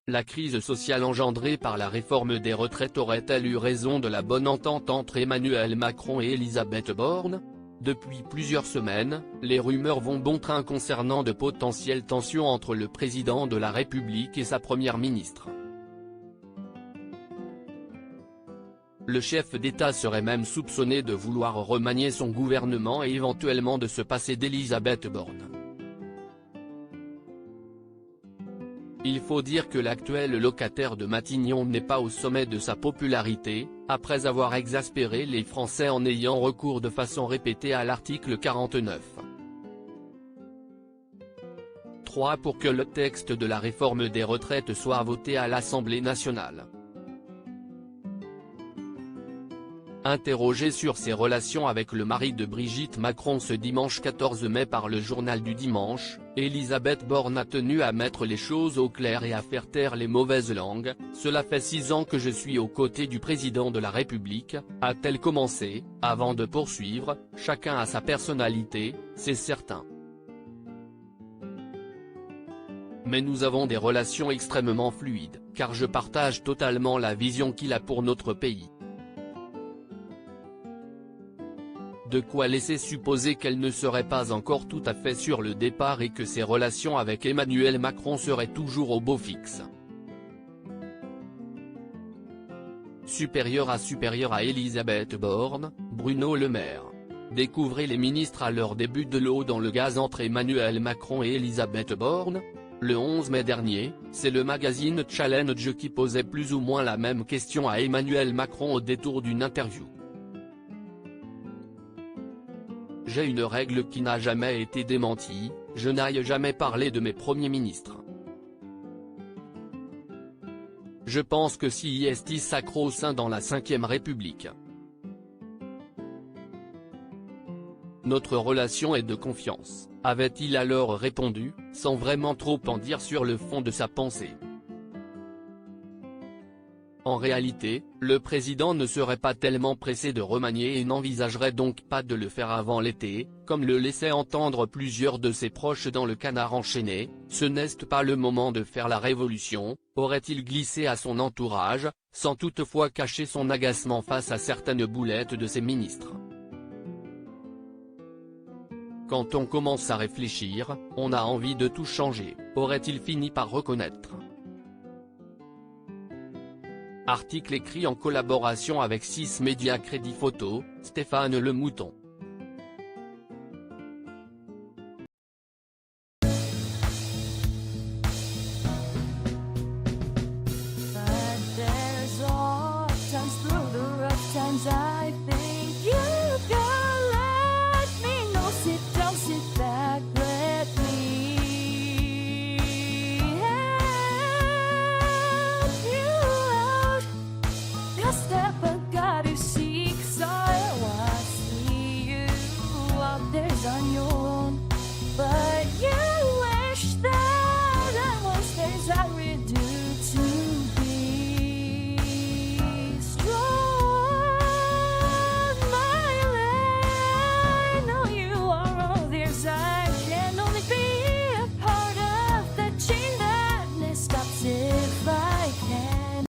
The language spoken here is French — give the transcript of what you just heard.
La crise sociale engendrée par la réforme des retraites aurait-elle eu raison de la bonne entente entre Emmanuel Macron et Elisabeth Borne? Depuis plusieurs semaines, les rumeurs vont bon train concernant de potentielles tensions entre le président de la République et sa première ministre. Le chef d'État serait même soupçonné de vouloir remanier son gouvernement et éventuellement de se passer d'Elisabeth Borne. Il faut dire que l'actuel locataire de Matignon n'est pas au sommet de sa popularité, après avoir exaspéré les Français en ayant recours de façon répétée à l'article 49. 3 pour que le texte de la réforme des retraites soit voté à l'Assemblée nationale. Interrogée sur ses relations avec le mari de Brigitte Macron ce dimanche 14 mai par le journal du dimanche, Elisabeth Borne a tenu à mettre les choses au clair et à faire taire les mauvaises langues. « Cela fait 6 ans que je suis aux côtés du président de la République », a-t-elle commencé, avant de poursuivre, « chacun a sa personnalité, c'est certain. Mais nous avons des relations extrêmement fluides, car je partage totalement la vision qu'il a pour notre pays. » De quoi laisser supposer qu'elle ne serait pas encore tout à fait sur le départ et que ses relations avec Emmanuel Macron seraient toujours au beau fixe. Supérieur à Elisabeth Borne, Bruno Le Maire. Découvrez les ministres à leur début de l'eau dans le gaz entre Emmanuel Macron et Elisabeth Borne. Le 11 mai dernier, c'est le magazine Challenge qui posait plus ou moins la même question à Emmanuel Macron au détour d'une interview. J'ai une règle qui n'a jamais été démentie, je n'aille jamais parler de mes premiers ministres. Je pense que si est sacro-saint dans la Ve République. Notre relation est de confiance, avait-il alors répondu, sans vraiment trop en dire sur le fond de sa pensée. En réalité, le président ne serait pas tellement pressé de remanier et n'envisagerait donc pas de le faire avant l'été, comme le laissaient entendre plusieurs de ses proches dans le Canard enchaîné. Ce n'est pas le moment de faire la révolution, aurait-il glissé à son entourage, sans toutefois cacher son agacement face à certaines boulettes de ses ministres. Quand on commence à réfléchir, on a envie de tout changer, aurait-il fini par reconnaître. Article écrit en collaboration avec 6 médias Crédit Photo, Stéphane Le Mouton. Step, I gotta see.